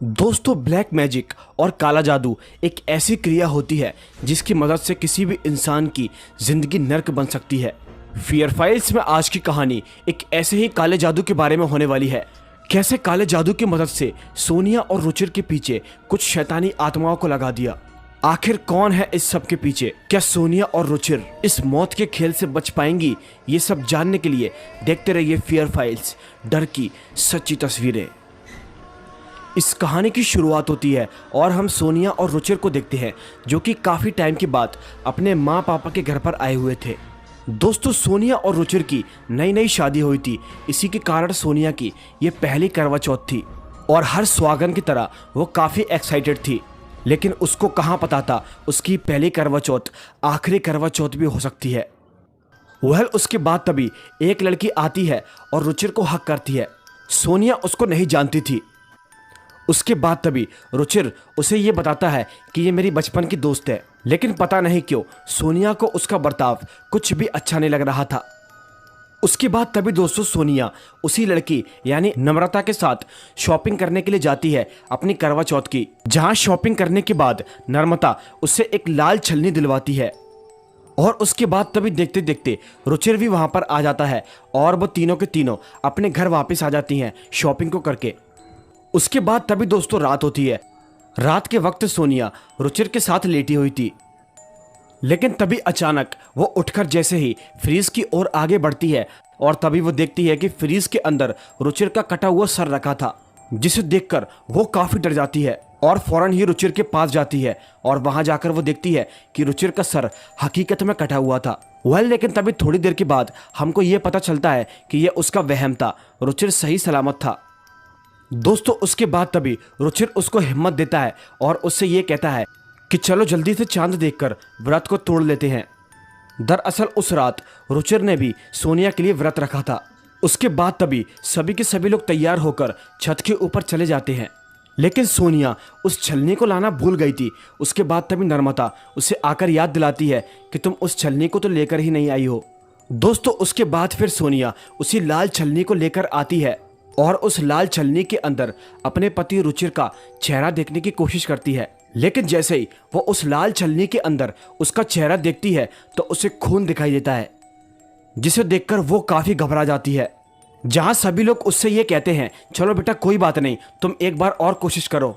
दोस्तों, black magic और काला जादू एक ऐसी क्रिया होती है जिसकी मदद से किसी भी इंसान की जिंदगी नर्क बन सकती है। फियर फाइल्स में आज की कहानी एक ऐसे ही काले जादू के बारे में होने वाली है। कैसे काले जादू की मदद से सोनिया और रुचिर के पीछे कुछ शैतानी आत्माओं को लगा दिया। आखिर कौन है इस सब के पीछे? क्या सोनिया और रुचिर इस मौत के खेल से बच पाएंगी? ये सब जानने के लिए देखते रहिए फियर फाइल्स, डर की सच्ची तस्वीरें। इस कहानी की शुरुआत होती है और हम सोनिया और रुचिर को देखते हैं जो कि काफ़ी टाइम के बाद अपने माँ पापा के घर पर आए हुए थे। दोस्तों, सोनिया और रुचिर की नई नई शादी हुई थी। इसी के कारण सोनिया की ये पहली करवा चौथ थी और हर सुहागन की तरह वो काफ़ी एक्साइटेड थी। लेकिन उसको कहाँ पता था उसकी पहली करवा चौथ आखिरी करवा चौथ भी हो सकती है। उसके बाद तभी एक लड़की आती है और रुचिर को हक करती है। सोनिया उसको नहीं जानती थी। उसके बाद तभी रुचिर उसे ये बताता है कि ये मेरी बचपन की दोस्त है। लेकिन पता नहीं क्यों सोनिया को उसका बर्ताव कुछ भी अच्छा नहीं लग रहा था। उसके बाद तभी दोस्तों सोनिया उसी लड़की यानी नम्रता के साथ शॉपिंग करने के लिए जाती है अपनी करवा चौथ की। जहां शॉपिंग करने के बाद नम्रता उससे एक लाल छलनी दिलवाती है और उसके बाद तभी देखते देखते रुचिर भी वहां पर आ जाता है और वो तीनों के तीनों अपने घर वापस आ जाती हैं शॉपिंग को करके। उसके बाद तभी दोस्तों रात होती है। रात के वक्त सोनिया रुचिर के साथ लेटी हुई थी। लेकिन तभी अचानक वो उठकर जैसे ही फ्रीज की ओर आगे बढ़ती है और तभी वो देखती है कि फ्रीज के अंदर रुचिर का कटा हुआ सर रखा था, जिसे देखकर वो काफी डर जाती है और फौरन ही रुचिर के पास जाती है और वहां जाकर वो देखती है कि रुचिर का सर हकीकत में कटा हुआ था। लेकिन तभी थोड़ी देर के बाद हमको ये पता चलता है कि यह उसका वहम था, रुचिर सही सलामत था। दोस्तों, उसके बाद तभी रुचिर उसको हिम्मत देता है और उससे ये कहता है कि चलो जल्दी से चांद देखकर व्रत को तोड़ लेते हैं। दरअसल उस रात रुचिर ने भी सोनिया के लिए व्रत रखा था। उसके बाद तभी सभी के सभी लोग तैयार होकर छत के ऊपर चले जाते हैं। लेकिन सोनिया उस छलनी को लाना भूल गई थी। उसके बाद तभी नर्मदा उसे आकर याद दिलाती है कि तुम उस छलनी को तो लेकर ही नहीं आई हो। दोस्तों, उसके बाद फिर सोनिया उसी लाल छलनी को लेकर आती है और उस लाल छलनी के अंदर अपने पति रुचिर का चेहरा देखने की कोशिश करती है। लेकिन जैसे ही वो उस लाल छलनी के अंदर उसका चेहरा देखती है तो उसे खून दिखाई देता है, जिसे देखकर वो काफी घबरा जाती है। जहां सभी लोग उससे ये कहते हैं चलो बेटा कोई बात नहीं, तुम एक बार और कोशिश करो।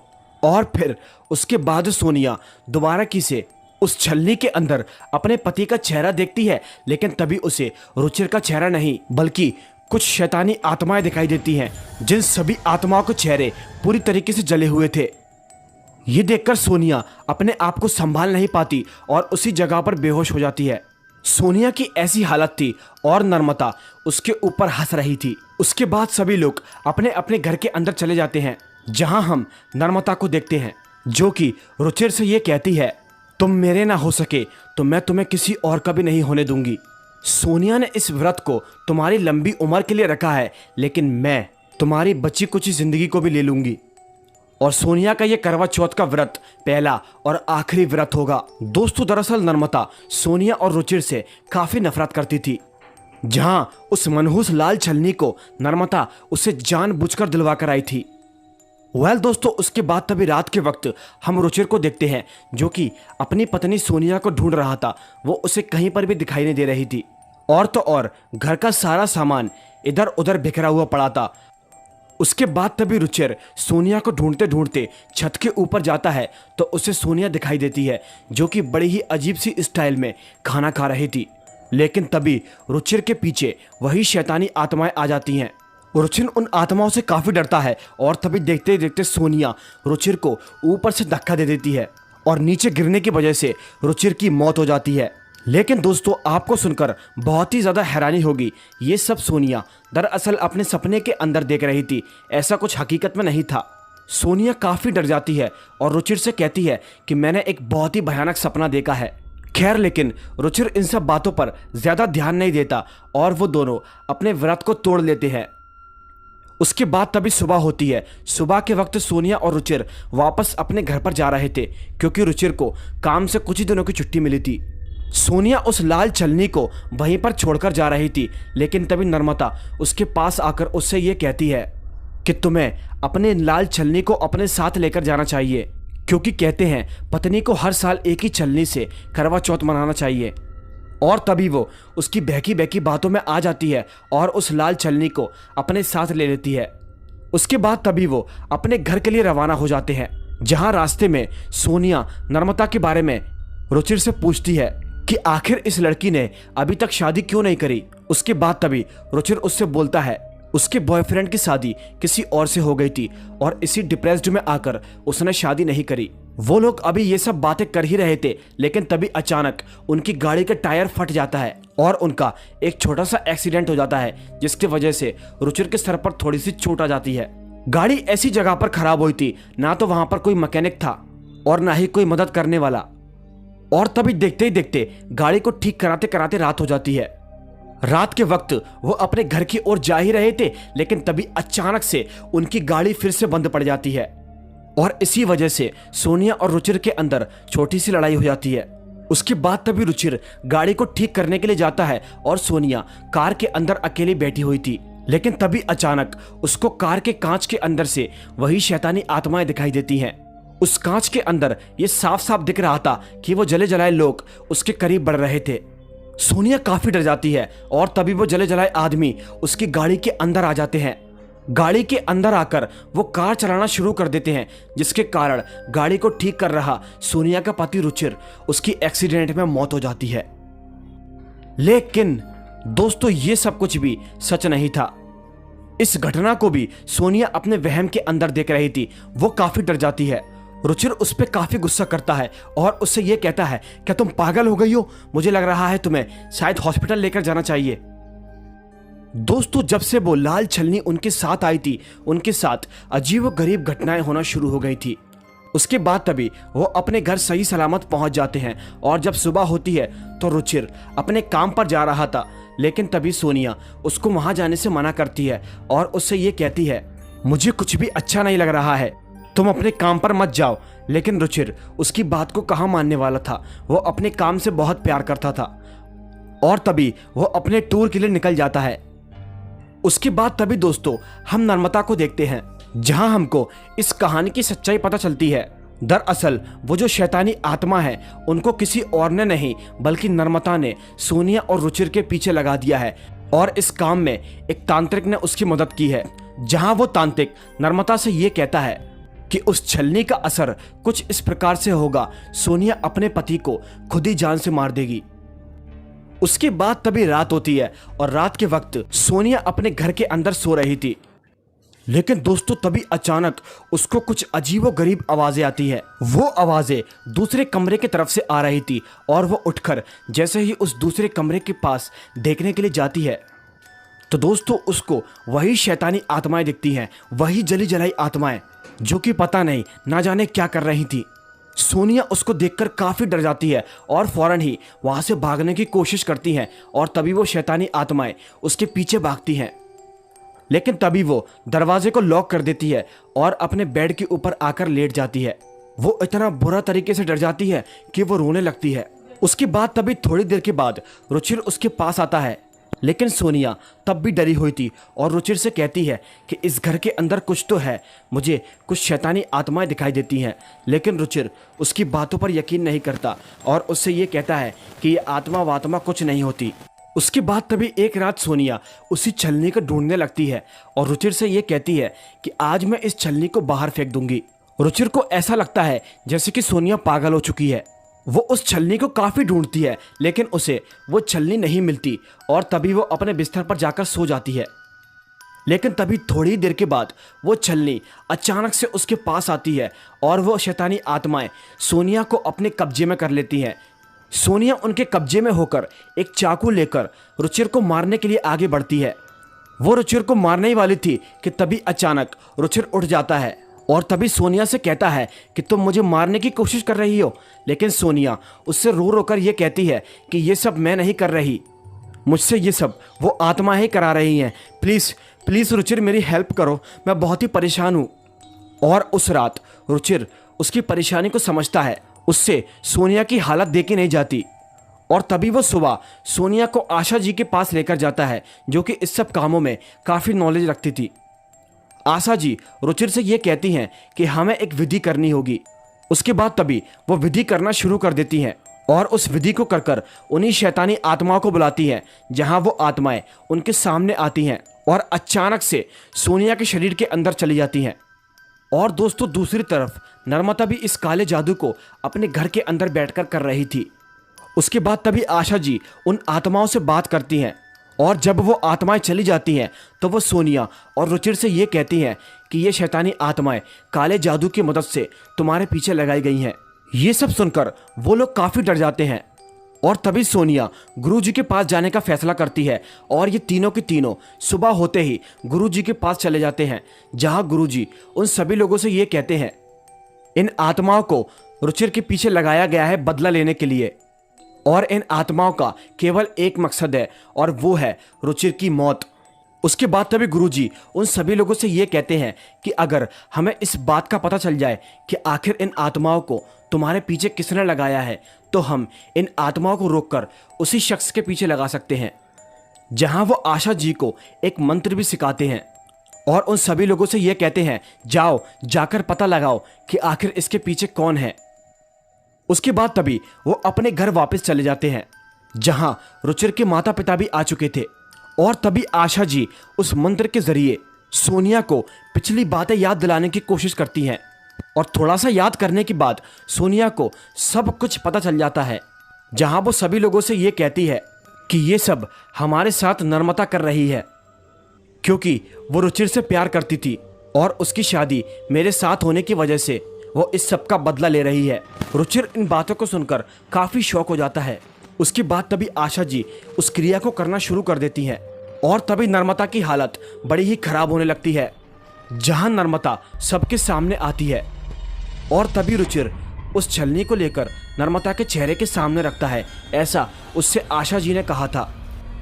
और फिर उसके बाद सोनिया दोबारा की से उस छलनी के अंदर अपने पति का चेहरा देखती है। लेकिन तभी उसे रुचिर का चेहरा नहीं बल्कि कुछ शैतानी आत्माएं दिखाई देती हैं, जिन सभी आत्माओं के चेहरे पूरी तरीके से जले हुए थे। ये देखकर सोनिया अपने आप को संभाल नहीं पाती और उसी जगह पर बेहोश हो जाती है। सोनिया की ऐसी हालत थी और नर्मदा उसके ऊपर हंस रही थी। उसके बाद सभी लोग अपने अपने घर के अंदर चले जाते हैं, जहां हम नर्मदा को देखते हैं जो कि रुचिर से ये कहती है तुम मेरे ना हो सके तो मैं तुम्हें किसी और का भी नहीं होने दूंगी। सोनिया ने इस व्रत को तुम्हारी लंबी उम्र के लिए रखा है, लेकिन मैं तुम्हारी बची कुची जिंदगी को भी ले लूंगी। और सोनिया का ये करवा चौथ का व्रत पहला और आखिरी व्रत होगा। दोस्तों, दरअसल नर्मदा सोनिया और रुचिर से काफी नफरत करती थी। जहां उस मनहूस लाल छलनी को नर्मदा उसे जानबूझकर दिलवा कर आई थी। दोस्तों, उसके बाद तभी रात के वक्त हम रुचिर को देखते हैं जो कि अपनी पत्नी सोनिया को ढूंढ रहा था। वो उसे कहीं पर भी दिखाई नहीं दे रही थी और तो और घर का सारा सामान इधर उधर बिखरा हुआ पड़ा था। उसके बाद तभी रुचिर सोनिया को ढूंढते ढूंढते छत के ऊपर जाता है तो उसे सोनिया दिखाई देती है जो कि बड़ी ही अजीब सी स्टाइल में खाना खा रही थी। लेकिन तभी रुचिर के पीछे वही शैतानी आत्माएं आ जाती हैं। रुचिर उन आत्माओं से काफी डरता है और तभी देखते देखते सोनिया रुचिर को ऊपर से धक्का दे देती है और नीचे गिरने की वजह से रुचिर की मौत हो जाती है। लेकिन दोस्तों, आपको सुनकर बहुत ही ज्यादा हैरानी होगी, ये सब सोनिया दरअसल अपने सपने के अंदर देख रही थी, ऐसा कुछ हकीकत में नहीं था। सोनिया काफी डर जाती है और रुचिर से कहती है कि मैंने एक बहुत ही भयानक सपना देखा है। खैर, लेकिन रुचिर इन सब बातों पर ज्यादा ध्यान नहीं देता और वो दोनों अपने व्रत को तोड़ लेते हैं। उसके बाद तभी सुबह होती है। सुबह के वक्त सोनिया और रुचिर वापस अपने घर पर जा रहे थे क्योंकि रुचिर को काम से कुछ ही दिनों की छुट्टी मिली थी। सोनिया उस लाल छलनी को वहीं पर छोड़कर जा रही थी, लेकिन तभी नर्मदा उसके पास आकर उससे ये कहती है कि तुम्हें अपने लाल छलनी को अपने साथ लेकर जाना चाहिए, क्योंकि कहते हैं पत्नी को हर साल एक ही छलनी से करवा चौथ मनाना चाहिए। और तभी वो उसकी बहकी बहकी बातों में आ जाती है और उस लाल छलनी को अपने साथ ले लेती है। उसके बाद तभी वो अपने घर के लिए रवाना हो जाते हैं, जहां रास्ते में सोनिया नर्मदा के बारे में रुचिर से पूछती है कि आखिर इस लड़की ने अभी तक शादी क्यों नहीं करी। उसके बाद तभी रुचिर उससे बोलता है उसके बॉयफ्रेंड की शादी किसी और से हो गई थी और इसी डिप्रेस्ड में आकर उसने शादी नहीं करी। वो लोग अभी ये सब बातें कर ही रहे थे, लेकिन तभी अचानक उनकी गाड़ी का टायर फट जाता है और उनका एक छोटा सा एक्सीडेंट हो जाता है, जिसकी वजह से रुचिर के सर पर थोड़ी सी चोट आ जाती है। गाड़ी ऐसी जगह पर खराब हुई थी, ना तो वहां पर कोई मैकेनिक था और ना ही कोई मदद करने वाला। और तभी देखते ही देखते गाड़ी को ठीक कराते कराते रात हो जाती है। रात के वक्त वो अपने घर की ओर जा ही रहे थे, लेकिन तभी अचानक से उनकी गाड़ी फिर से बंद पड़ जाती है और इसी वजह से सोनिया और रुचिर के अंदर छोटी सी लड़ाई हो जाती है। उसके बाद तभी रुचिर गाड़ी को ठीक करने के लिए जाता है और सोनिया कार के अंदर अकेली बैठी हुई थी, लेकिन तभी अचानक उसको कार के कांच के अंदर से वही शैतानी आत्माएं दिखाई देती हैं। उस कांच के अंदर ये साफ साफ दिख रहा था कि वो जले जलाए लोग उसके करीब बढ़ रहे थे। सोनिया काफी डर जाती है और तभी वो जले जलाए आदमी उसकी गाड़ी के अंदर आ जाते हैं। गाड़ी के अंदर आकर वो कार चलाना शुरू कर देते हैं, जिसके कारण गाड़ी को ठीक कर रहा सोनिया का पति रुचिर उसकी एक्सीडेंट में मौत हो जाती है। लेकिन दोस्तों ये सब कुछ भी सच नहीं था। इस घटना को भी सोनिया अपने वहम के अंदर देख रही थी। वो काफी डर जाती है। रुचिर उस पर काफी गुस्सा करता है और उससे ये कहता है क्या तुम पागल हो गई हो, मुझे लग रहा है तुम्हें शायद हॉस्पिटल लेकर जाना चाहिए। दोस्तों जब से वो लाल छलनी उनके साथ आई थी, उनके साथ अजीबोगरीब घटनाएं होना शुरू हो गई थी। उसके बाद तभी वो अपने घर सही सलामत पहुंच जाते हैं और जब सुबह होती है तो रुचिर अपने काम पर जा रहा था, लेकिन तभी सोनिया उसको वहां जाने से मना करती है और उससे ये कहती है मुझे कुछ भी अच्छा नहीं लग रहा है, तुम अपने काम पर मत जाओ। लेकिन रुचिर उसकी बात को कहाँ मानने वाला था। वो अपने काम से बहुत प्यार करता था और तभी वो अपने टूर के लिए निकल जाता है। उसके बाद तभी दोस्तों हम नर्मदा को देखते हैं, जहां हमको इस कहानी की सच्चाई पता चलती है। दरअसल वो जो शैतानी आत्मा है उनको किसी और ने नहीं बल्कि नर्मदा ने सोनिया और रुचिर के पीछे लगा दिया है और इस काम में एक तांत्रिक ने उसकी मदद की है, जहां वो तांत्रिक नर्मदा से ये कहता है कि उस छलनी का असर कुछ इस प्रकार से होगा, सोनिया अपने पति को खुद ही जान से मार देगी। उसके बाद तभी रात होती है और रात के वक्त सोनिया अपने घर के अंदर सो रही थी, लेकिन दोस्तों तभी अचानक उसको कुछ अजीबोगरीब आवाजें आती है। वो आवाजें दूसरे कमरे की तरफ से आ रही थी और वो उठकर जैसे ही उस दूसरे कमरे के पास देखने के लिए जाती है तो दोस्तों उसको वही शैतानी आत्माएं दिखती हैं, वही जली जलाई आत्माएं जो कि पता नहीं ना जाने क्या कर रही थी। सोनिया उसको देखकर काफी डर जाती है और फौरन ही वहां से भागने की कोशिश करती हैं और तभी वो शैतानी आत्माएं उसके पीछे भागती हैं, लेकिन तभी वो दरवाजे को लॉक कर देती है और अपने बेड के ऊपर आकर लेट जाती है। वो इतना बुरा तरीके से डर जाती है कि वो रोने लगती है। उसके बाद तभी थोड़ी देर के बाद रुचिर उसके पास आता है, लेकिन सोनिया तब भी डरी हुई थी और रुचिर से कहती है कि इस घर के अंदर कुछ तो है, मुझे कुछ शैतानी आत्माएं दिखाई देती हैं। लेकिन रुचिर उसकी बातों पर यकीन नहीं करता और उससे ये कहता है कि ये आत्मा वात्मा कुछ नहीं होती। उसके बाद तभी एक रात सोनिया उसी छलनी को ढूंढने लगती है और रुचिर से ये कहती है कि आज मैं इस छलनी को बाहर फेंक दूंगी। रुचिर को ऐसा लगता है जैसे कि सोनिया पागल हो चुकी है। वो उस छलनी को काफी ढूंढती है, लेकिन उसे वो छलनी नहीं मिलती और तभी वो अपने बिस्तर पर जाकर सो जाती है। लेकिन तभी थोड़ी देर के बाद वो छलनी अचानक से उसके पास आती है और वो शैतानी आत्माएं सोनिया को अपने कब्जे में कर लेती हैं। सोनिया उनके कब्जे में होकर एक चाकू लेकर रुचिर को मारने के लिए आगे बढ़ती है। वो रुचिर को मारने ही वाली थी कि तभी अचानक रुचिर उठ जाता है और तभी सोनिया से कहता है कि तुम मुझे मारने की कोशिश कर रही हो। लेकिन सोनिया उससे रो रो कर ये कहती है कि ये सब मैं नहीं कर रही, मुझसे ये सब वो आत्मा ही करा रही हैं। प्लीज़ प्लीज़ रुचिर मेरी हेल्प करो, मैं बहुत ही परेशान हूँ। और उस रात रुचिर उसकी परेशानी को समझता है, उससे सोनिया की हालत देखी नहीं जाती और तभी वो सुबह सोनिया को आशा जी के पास लेकर जाता है, जो कि इस सब कामों में काफ़ी नॉलेज रखती थी। आशा जी रुचिर से ये कहती हैं कि हमें एक विधि करनी होगी। उसके बाद तभी वो विधि करना शुरू कर देती हैं और उस विधि को कर उन्हीं शैतानी आत्माओं को बुलाती हैं, जहां वो आत्माएं उनके सामने आती हैं और अचानक से सोनिया के शरीर के अंदर चली जाती हैं। और दोस्तों दूसरी तरफ नर्मदा भी इस काले जादू को अपने घर के अंदर बैठकर कर रही थी। उसके बाद तभी आशा जी उन आत्माओं से बात करती हैं और जब वो आत्माएं चली जाती हैं तो वो सोनिया और रुचिर से ये कहती हैं कि ये शैतानी आत्माएं काले जादू की मदद से तुम्हारे पीछे लगाई गई हैं। ये सब सुनकर वो लोग काफ़ी डर जाते हैं और तभी सोनिया गुरुजी के पास जाने का फैसला करती है और ये तीनों के तीनों सुबह होते ही गुरुजी के पास चले जाते हैं, जहां गुरुजी उन सभी लोगों से ये कहते हैं इन आत्माओं को रुचिर के पीछे लगाया गया है बदला लेने के लिए और इन आत्माओं का केवल एक मकसद है और वो है रुचिर की मौत। उसके बाद तभी गुरुजी उन सभी लोगों से ये कहते हैं कि अगर हमें इस बात का पता चल जाए कि आखिर इन आत्माओं को तुम्हारे पीछे किसने लगाया है तो हम इन आत्माओं को रोककर उसी शख्स के पीछे लगा सकते हैं। जहां वो आशा जी को एक मंत्र भी सिखाते हैं और उन सभी लोगों से ये कहते हैं जाओ जाकर पता लगाओ कि आखिर इसके पीछे कौन है। उसके बाद तभी वो अपने घर वापस चले जाते हैं, जहां रुचिर के माता पिता भी आ चुके थे और तभी आशा जी उस मंत्र के जरिए सोनिया को पिछली बातें याद दिलाने की कोशिश करती हैं और थोड़ा सा याद करने के बाद सोनिया को सब कुछ पता चल जाता है, जहां वो सभी लोगों से ये कहती है कि ये सब हमारे साथ नर्मदा कर रही है क्योंकि वो रुचिर से प्यार करती थी और उसकी शादी मेरे साथ होने की वजह से वो इस सब का बदला ले रही है। रुचिर इन बातों को सुनकर काफ़ी शौक हो जाता है। उसके बाद तभी आशा जी उस क्रिया को करना शुरू कर देती हैं और तभी नर्मदा की हालत बड़ी ही खराब होने लगती है, जहां नर्मदा सबके सामने आती है और तभी रुचिर उस छलनी को लेकर नर्मदा के चेहरे के सामने रखता है, ऐसा उससे आशा जी ने कहा था।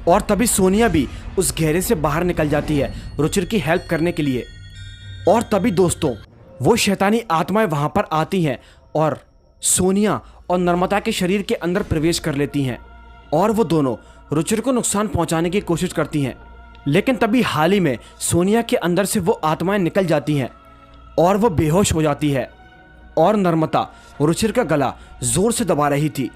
और तभी सोनिया भी उस घेरे से बाहर निकल जाती है रुचिर की हेल्प करने के लिए। और तभी दोस्तों वो शैतानी आत्माएं वहां पर आती हैं और सोनिया और नर्मदा के शरीर के अंदर प्रवेश कर लेती हैं और वो दोनों रुचिर को नुकसान पहुंचाने की कोशिश करती हैं। लेकिन तभी हाल ही में सोनिया के अंदर से वो आत्माएं निकल जाती हैं और वो बेहोश हो जाती है और नर्मदा रुचिर का गला जोर से दबा रही थी।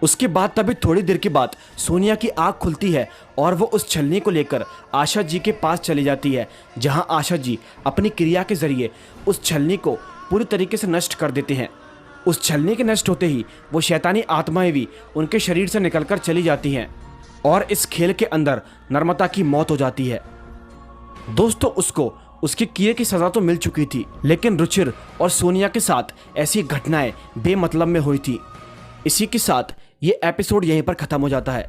उसके बाद तभी थोड़ी देर के बाद सोनिया की आंख खुलती है और वो उस छलनी को लेकर आशा जी के पास चली जाती है, जहां आशा जी अपनी क्रिया के जरिए उस छलनी को पूरी तरीके से नष्ट कर देते हैं। उस छलनी के नष्ट होते ही वो शैतानी आत्माएं भी उनके शरीर से निकलकर चली जाती हैं और इस खेल के अंदर नर्मदा की मौत हो जाती है। दोस्तों उसको उसके किए की सजा तो मिल चुकी थी, लेकिन रुचिर और सोनिया के साथ ऐसी घटनाएं बेमतलब में हुई थी। इसी के साथ ये एपिसोड यहीं पर खत्म हो जाता है।